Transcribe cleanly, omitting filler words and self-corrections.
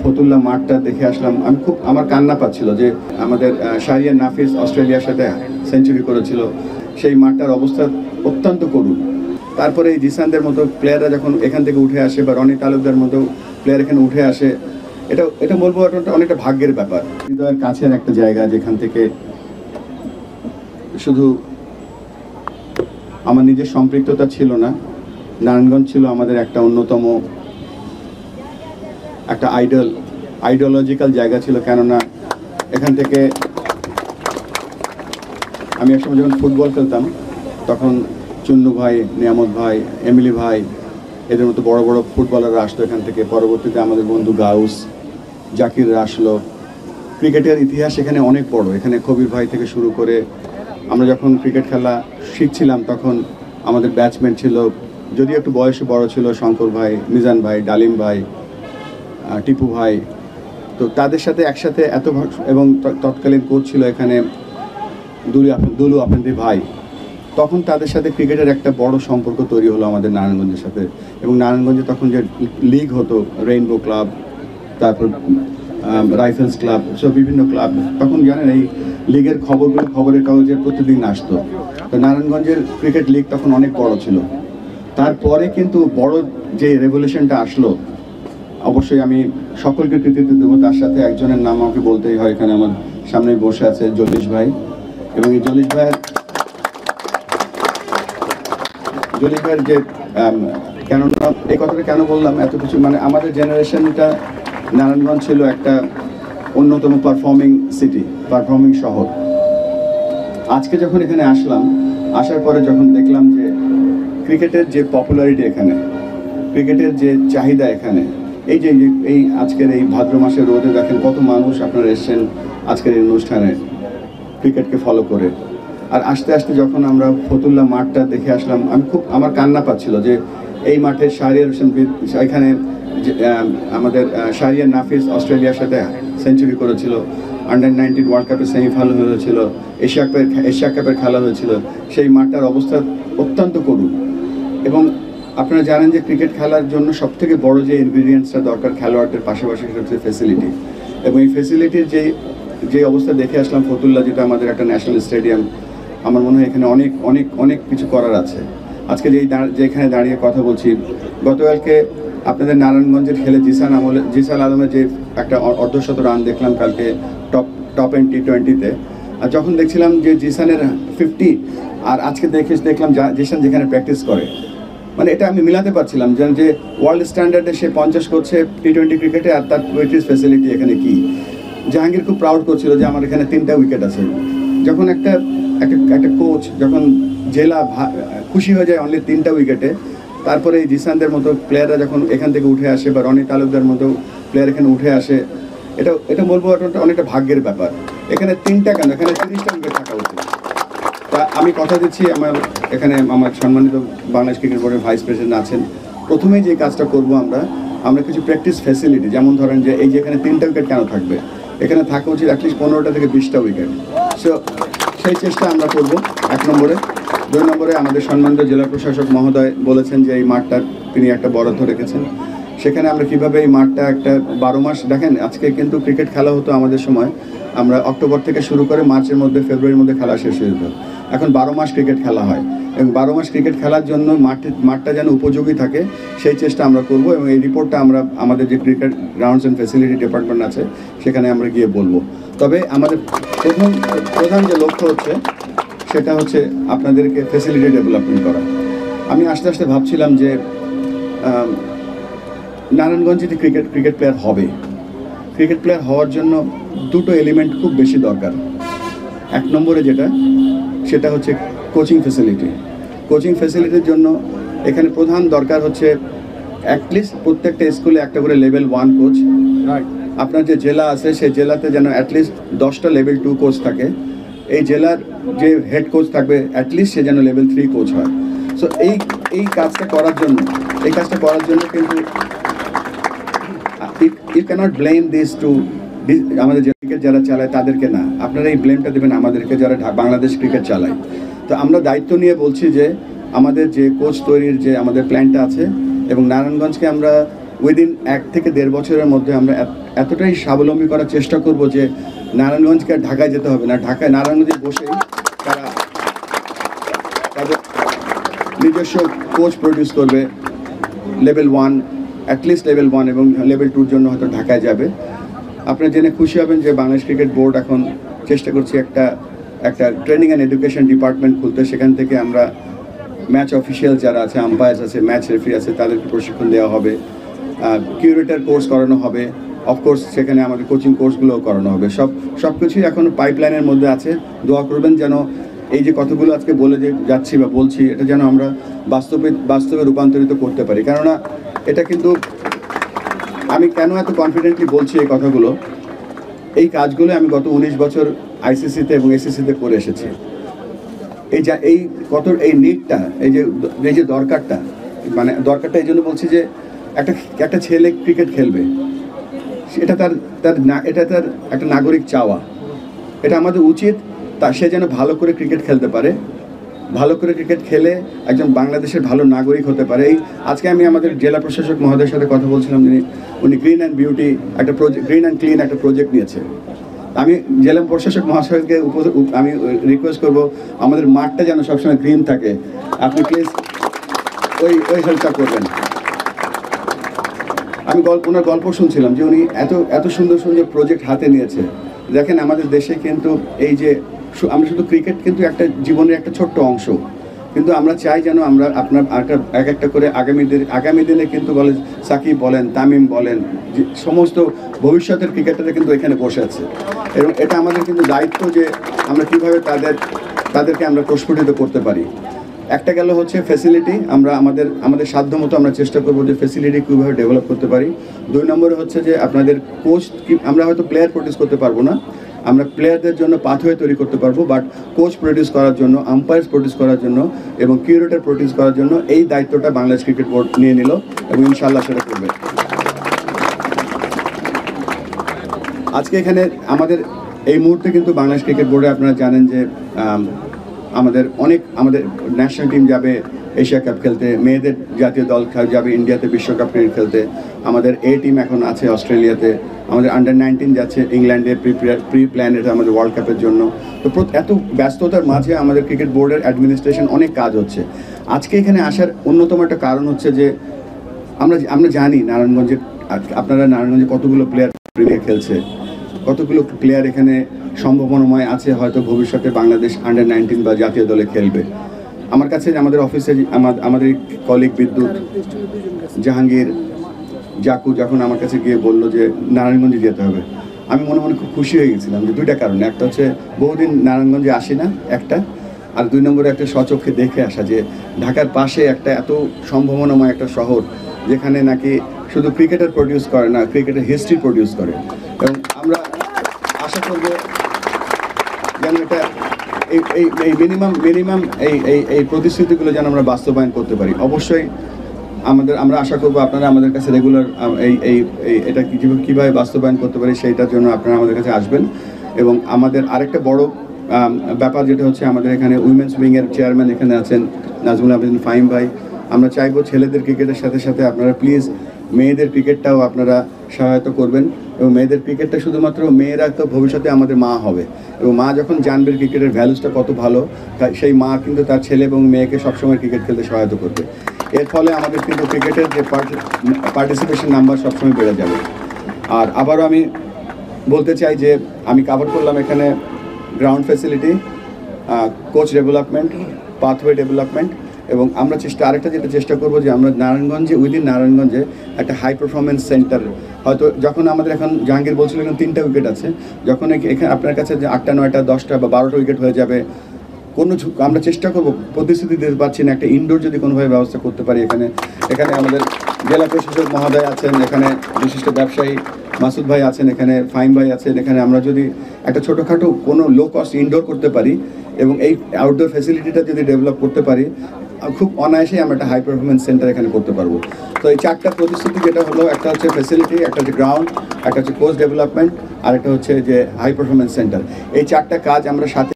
ফতুল্লা মাঠটা দেখে আসলাম, আমি খুব আমার কান্না পাচ্ছিল যে আমাদের শাহরিয়ার নাফিস অস্ট্রেলিয়ার সাথে সেঞ্চুরি করেছিল, সেই মাঠটার অবস্থা অত্যন্ত করুণ। তারপরে এই জিসানদের মতো প্লেয়াররা যখন এখান থেকে উঠে আসে বা রনি তালুকদার মতো প্লেয়ার এখানে উঠে আসে, এটা বলবো অনেকটা ভাগ্যের ব্যাপার। হৃদয়ের কাছের একটা জায়গা যেখান থেকে শুধু আমার নিজের সম্পৃক্ততা ছিল না, নারায়ণগঞ্জ ছিল আমাদের একটা অন্যতম একটা আইডিওলজিক্যাল জায়গা ছিল। কেননা এখান থেকে আমি একসময় যখন ফুটবল খেলতাম তখন চুন্নু ভাই, নিয়ামত ভাই, এমিলি ভাই, এদের মতো বড় বড় ফুটবলাররা আসতো এখান থেকে। পরবর্তীতে আমাদের বন্ধু গাউস, জাকিররা আসলো। ক্রিকেটের ইতিহাস এখানে অনেক বড়। এখানে কবির ভাই থেকে শুরু করে আমরা যখন ক্রিকেট খেলা শিখছিলাম তখন আমাদের ব্যাটসম্যান ছিল, যদিও একটু বয়সে বড় ছিল, শঙ্কর ভাই, মিজান ভাই, ডালিম ভাই, টিপু ভাই। তো তাদের সাথে একসাথে এবং তৎকালীন কোচ ছিল এখানে দুলু আফেন্দি ভাই। তখন তাদের সাথে ক্রিকেটের একটা বড় সম্পর্ক তৈরি হলো আমাদের নারায়ণগঞ্জের সাথে। এবং নারায়ণগঞ্জে তখন যে লিগ হতো, রেইনবো ক্লাব, তারপর রাইফেলস ক্লাব, সব বিভিন্ন ক্লাব, তখন জানেন এই লিগের খবরগুলো খবরের কাগজে প্রতিদিন আসতো। তো নারায়ণগঞ্জের ক্রিকেট লিগ তখন অনেক বড় ছিল। তারপরে কিন্তু বড় যে রেভলিউশনটা আসলো, অবশ্যই আমি সকলকে কৃতিত্ব দেবো, তার সাথে একজনের নাম আমাকে বলতেই হয়। এখানে আমার সামনে বসে আছে জলিশ ভাই, এবং এই জলিশ ভাইয়ের যে কেন এই কথাটা কেন বললাম, এত কিছু মানে আমাদের জেনারেশনটা নারায়ণগঞ্জ ছিল একটা অন্যতম পারফর্মিং সিটি, পারফর্মিং শহর। আজকে যখন এখানে আসার পরে যখন দেখলাম যে ক্রিকেটের যে পপুলারিটি এখানে, ক্রিকেটের যে চাহিদা এখানে, এই আজকের এই ভাদ্র মাসের রোদে দেখেন কত মানুষ আপনারা এসছেন আজকের এই অনুষ্ঠানে ক্রিকেটকে ফলো করে। আর আস্তে আস্তে যখন আমরা ফতুল্লা মাঠটা দেখে আসলাম, আমি খুব আমার কান্না পাচ্ছিল যে এই মাঠে এখানে আমাদের শাহরিয়ার নাফিস অস্ট্রেলিয়ার সাথে সেঞ্চুরি করেছিল, আন্ডার-19 ওয়ার্ল্ড কাপের সেমিফাইনাল হয়েছিল, এশিয়া কাপের খেলা হয়েছিল। সেই মাঠটার অবস্থা অত্যন্ত করুণ। এবং আপনারা জানেন যে ক্রিকেট খেলার জন্য সবথেকে বড় যে ইনগ্রিডিয়েন্টসটা দরকার খেলোয়াড়দের পাশাপাশি, সেটা হচ্ছে ফেসিলিটি। এবং এই ফেসিলিটির যে অবস্থা দেখে আসলাম ফতুল্লা, যেটা আমাদের একটা ন্যাশনাল স্টেডিয়াম, আমার মনে হয় এখানে অনেক অনেক অনেক কিছু করার আছে। আজকে যেখানে দাঁড়িয়ে কথা বলছি, গতকালকে আপনাদের নারায়ণগঞ্জের খেলে জিসান আলমের যে একটা অর্ধশত রান দেখলাম কালকে টপ এন্ড T20-তে। আর যখন দেখছিলাম যে জিসানের 50, আর আজকে দেখলাম জিসান যেখানে প্র্যাকটিস করে, মানে এটা আমি মিলাতে পারছিলাম যে ওয়ার্ল্ড স্ট্যান্ডার্ডে সে 50 করছে T20 ক্রিকেটে, আর তার ওয়েটিস ফ্যাসিলিটি এখানে কি। জাহাঙ্গীর খুব প্রাউড করছিল যে আমার এখানে 3টা উইকেট আছে। যখন একটা কোচ, যখন জেলা খুশি হয়ে যায় অনলি 3টা উইকেটে, তারপরে এই জিসানদের মতো প্লেয়াররা যখন এখান থেকে উঠে আসে বা রনি তালুকদার মতো প্লেয়ার এখানে উঠে আসে, এটা বলবো অনেকটা ভাগ্যের ব্যাপার। এখানে 3টা কেন, এখানে 30টা উইকেট থাকা উচিত। তা আমি কথা দিচ্ছি, এখানে আমার সম্মানিত বাংলাদেশ ক্রিকেট বোর্ডের ভাইস প্রেসিডেন্ট আছেন, প্রথমেই যে কাজটা করবো আমরা কিছু প্র্যাকটিস ফ্যাসিলিটি, যেমন ধরেন যে এই যে এখানে 3টা উইকেট কেন থাকবে, এখানে থাকা উচিত অ্যাটলিস্ট 15টা থেকে 20টা উইকেট। সো সেই চেষ্টা আমরা করবো 1 নম্বরে। 2 নম্বরে আমাদের সম্মানিত জেলা প্রশাসক মহোদয় বলেছেন যে এই মাঠটা তিনি একটা বরাদ্দ রেখেছেন, সেখানে আমরা কিভাবে এই মাঠটা একটা 12 মাস, দেখেন আজকে কিন্তু ক্রিকেট খেলা হতো আমাদের সময়, আমরা অক্টোবর থেকে শুরু করে মার্চের মধ্যে, ফেব্রুয়ারির মধ্যে খেলা শেষ হয়ে যেত। এখন 12 মাস ক্রিকেট খেলা হয়, এবং 12 মাস ক্রিকেট খেলার জন্য মাঠটা যেন উপযোগী থাকে সেই চেষ্টা আমরা করব। এবং এই রিপোর্টটা আমরা আমাদের যে cricket grounds and facility department আছে সেখানে আমরা গিয়ে বলবো। তবে আমাদের প্রধান যে লক্ষ্য হচ্ছে সেটা হচ্ছে আপনাদেরকে ফ্যাসিলিটি ডেভেলপমেন্ট করা। আমি আস্তে আস্তে ভাবছিলাম যে নারায়ণগঞ্জে যে ক্রিকেট প্লেয়ার হবে, ক্রিকেট প্লেয়ার হওয়ার জন্য 2টো এলিমেন্ট খুব বেশি দরকার। 1 নম্বরে সেটা হচ্ছে কোচিং ফ্যাসিলিটি। কোচিং ফ্যাসিলিটির জন্য এখানে প্রধান দরকার হচ্ছে অ্যাটলিস্ট প্রত্যেকটা স্কুলে একটা করে লেভেল 1 কোচ। আপনার যে জেলা আছে সেই জেলাতে যেন অ্যাটলিস্ট 10টা লেভেল 2 কোচ থাকে। এই জেলার যে হেড কোচ থাকবে অ্যাটলিস্ট সে যেন লেভেল 3 কোচ হয়। সো এই কাজটা করার জন্য কিন্তু you cannot blame this to আমাদের যে ক্রিকেট যারা চালায় তাদেরকে না, আপনারা এই ব্লেমটা দেবেন আমাদেরকে যারা বাংলাদেশ ক্রিকেট চালায়। তো আমরা দায়িত্ব নিয়ে বলছি যে আমাদের যে কোচ তৈরির যে আমাদের প্ল্যানটা আছে, এবং নারায়ণগঞ্জকে আমরা উইদিন 1 থেকে 1.5 বছরের মধ্যে আমরা এতটাই স্বাবলম্বী করার চেষ্টা করব যে নারায়ণগঞ্জকে আর ঢাকায় যেতে হবে না, ঢাকায় নারায়ণগঞ্জে বসেই তারা তাদের নিজস্ব কোচ প্রডিউস করবে লেভেল 1, অ্যাটলিস্ট লেভেল 1 এবং লেভেল 2-র জন্য হয়তো ঢাকায় যাবে। আপনারা জেনে খুশি হবেন যে বাংলাদেশ ক্রিকেট বোর্ড এখন চেষ্টা করছে একটা ট্রেনিং অ্যান্ড এডুকেশন ডিপার্টমেন্ট খুলতে। সেখান থেকে আমরা ম্যাচ অফিসিয়াল যারা আছে, আম্পায়ার্স আছে, ম্যাচ রেফারি আছে, তাদেরকে প্রশিক্ষণ দেওয়া হবে, কিউরেটর কোর্স করানো হবে, অফকোর্স সেখানে আমাদের কোচিং কোর্সগুলোও করানো হবে। সব কিছুই এখন পাইপলাইনের মধ্যে আছে। দোয়া করবেন যেন এই যে কথাগুলো আজকে বলে যে যাচ্ছি বা বলছি, এটা যেন আমরা বাস্তবে রূপান্তরিত করতে পারি। কেননা এটা কিন্তু আমি কেন এত কনফিডেন্টলি বলছি এই কথাগুলো, এই কাজগুলো আমি গত 19 বছর আইসিসিতে এবং এসিসিতে করে এসেছি। এই নিডটা, এই যে দরকারটা, মানে দরকারটা এই জন্য বলছি যে একটা ছেলে ক্রিকেট খেলবে, এটা তার একটা নাগরিক চাওয়া। এটা আমাদের উচিত সে যেন ভালো করে ক্রিকেট খেলতে পারে, ভালো করে ক্রিকেট খেলে একজন বাংলাদেশের ভালো নাগরিক হতে পারে। আজকে আমি আমাদের জেলা প্রশাসক মহোদয়ের সাথে কথা বলছিলাম, উনি গ্রিন অ্যান্ড বিউটি একটা গ্রিন অ্যান্ড ক্লিন একটা প্রজেক্ট নিয়েছে। আমি জেলা প্রশাসক মহাশয়কে আমি রিকোয়েস্ট করব আমাদের মাঠটা যেন সবসময় গ্রিন থাকে। আপনি প্লিজ ওই হেল্পটা করবেন। আমি ওনার গল্প শুনছিলাম যে উনি এত সুন্দর সুন্দর প্রজেক্ট হাতে নিয়েছে। দেখেন আমাদের দেশে কিন্তু এই যে আমরা শুধু ক্রিকেট কিন্তু একটা জীবনের একটা ছোট্ট অংশ, কিন্তু আমরা চাই যেন আমরা আপনার এক একটা করে আগামী দিনে কিন্তু বলে সাকিব বলেন, তামিম বলেন, সমস্ত ভবিষ্যতের ক্রিকেটাররা কিন্তু এখানে বসে আছে। এবং এটা আমাদের কিন্তু দায়িত্ব যে আমরা কীভাবে তাদেরকে আমরা প্রস্ফুটিত করতে পারি। একটা গেল হচ্ছে ফ্যাসিলিটি, আমরা আমাদের সাধ্য মতো আমরা চেষ্টা করবো যে ফ্যাসিলিটি কীভাবে ডেভেলপ করতে পারি। 2 নম্বরে হচ্ছে যে আপনাদের কোচ, আমরা হয়তো প্লেয়ার প্রডিউস করতে পারবো না, আমরা প্লেয়ারদের জন্য পাথওয়ে তৈরি করতে পারবো, বাট কোচ প্রডিউস করার জন্য, আম্পায়ার্স প্রডিউস করার জন্য এবং কিউরেটর প্রডিউস করার জন্য এই দায়িত্বটা বাংলাদেশ ক্রিকেট বোর্ড নিয়ে নিল এবং ইনশাআল্লাহ সেটা করবে। আজকে এখানে আমাদের এই মুহূর্তে কিন্তু বাংলাদেশ ক্রিকেট বোর্ডে আপনারা জানেন যে আমাদের ন্যাশনাল টিম যাবে এশিয়া কাপ খেলতে, মেয়েদের জাতীয় দল যাবে ইন্ডিয়াতে বিশ্বকাপ ক্রিকেট খেলতে, আমাদের টিম এখন আছে অস্ট্রেলিয়াতে, আমাদের আন্ডার-19 যাচ্ছে ইংল্যান্ডে প্রি প্ল্যানেট আমাদের ওয়ার্ল্ড কাপের জন্য। তো এত ব্যস্ততার মাঝে আমাদের ক্রিকেট বোর্ডের অ্যাডমিনিস্ট্রেশন অনেক কাজ হচ্ছে। আজকে এখানে আসার অন্যতম একটা কারণ হচ্ছে যে আমরা জানি আপনারা নারায়ণগঞ্জে কতগুলো প্লেয়ার প্রিমিয়ার খেলছে, কতগুলো প্লেয়ার এখানে সম্ভাবনাময় আছে হয়তো ভবিষ্যতে বাংলাদেশ আন্ডার-19 বা জাতীয় দলে খেলবে। আমার কাছে আমাদের অফিসে আমাদের কলিগ বিদ্যুৎ, জাহাঙ্গীর, জাকু যখন আমার কাছে গিয়ে বললো যে নারায়ণগঞ্জে যেতে হবে, আমি মনে মনে খুব খুশি হয়ে গেছিলাম যে 2টা কারণে। একটা হচ্ছে বহুদিন নারায়ণগঞ্জে আসি না একটা, আর 2 নম্বরে একটা স্বচক্ষে দেখে আসা যে ঢাকার পাশে একটা এত সম্ভাবনাময় একটা শহর যেখানে নাকি শুধু ক্রিকেটার প্রডিউস করে না, ক্রিকেটের হিস্ট্রি প্রডিউস করে। এবং আমরা আশা করব যেন এটা এই মিনিমাম এই প্রতিশ্রুতিগুলো যেন আমরা বাস্তবায়ন করতে পারি। অবশ্যই আমরা আশা করব আপনারা আমাদের কাছে রেগুলার এটা কীভাবে বাস্তবায়ন করতে পারি সেইটার জন্য আপনারা আমাদের কাছে আসবেন। এবং আমাদের আরেকটা বড় ব্যাপার যেটা হচ্ছে আমাদের এখানে উইমেন্স উইংয়ের চেয়ারম্যান এখানে আছেন নাজমুল আবেদিন ফাহিম ভাই। আমরা চাইবো ছেলেদের ক্রিকেটের সাথে সাথে আপনারা প্লিজ মেয়েদের ক্রিকেটটাও আপনারা সহায়তা করবেন। এবং মেয়েদের ক্রিকেটটা শুধুমাত্র মেয়েরা তো ভবিষ্যতে আমাদের মা হবে, এবং মা যখন জানবে ক্রিকেটের ভ্যালুসটা কত ভালো, সেই মা কিন্তু তার ছেলে এবং মেয়েকে সবসময় ক্রিকেট খেলতে সহায়তা করবে। এর ফলে আমাদের কিন্তু ক্রিকেটের যে পার্টিসিপেশন নাম্বার সবসময় বেড়ে যাবে। আর আবারও আমি বলতে চাই যে আমি কভার করলাম এখানে ground facility, coach development, pathway development, এবং আমরা আরেকটা যেটা চেষ্টা করবো যে আমরা নারায়ণগঞ্জে উইদিন নারায়ণগঞ্জে একটা হাই পারফরমেন্স সেন্টার, হয়তো যখন আমাদের এখন জাহাঙ্গীর বলছিল এখন 3টা উইকেট আছে, যখন এখানে আপনার কাছে যে 8টা 9টা 10টা বা 12টা উইকেট হয়ে যাবে, আমরা চেষ্টা করবো, প্রতিশ্রুতি দিতে পারছি না, একটা ইনডোর যদি কোনোভাবে ব্যবস্থা করতে পারি। এখানে আমাদের জেলা প্রশাসক মহোদয় আছেন, এখানে বিশিষ্ট ব্যবসায়ী মাসুদ ভাই আছেন, এখানে ফাহিম ভাই আছেন, এখানে আমরা যদি একটা ছোটোখাটো কোনো লো কস্ট ইনডোর করতে পারি এবং এই আউটডোর ফ্যাসিলিটিটা যদি ডেভেলপ করতে পারি, খুব অনায়াসেই আমরা একটা হাই পারফরমেন্স সেন্টার এখানে করতে পারবো। তো এই 4টা প্রতিশ্রুতি যেটা হলো, একটা হচ্ছে ফ্যাসিলিটি, একটা হচ্ছে গ্রাউন্ড, একটা হচ্ছে কোচ ডেভেলপমেন্ট, আর একটা হচ্ছে যে হাই পারফরমেন্স সেন্টার, এই 4টা কাজ আমরা সাথে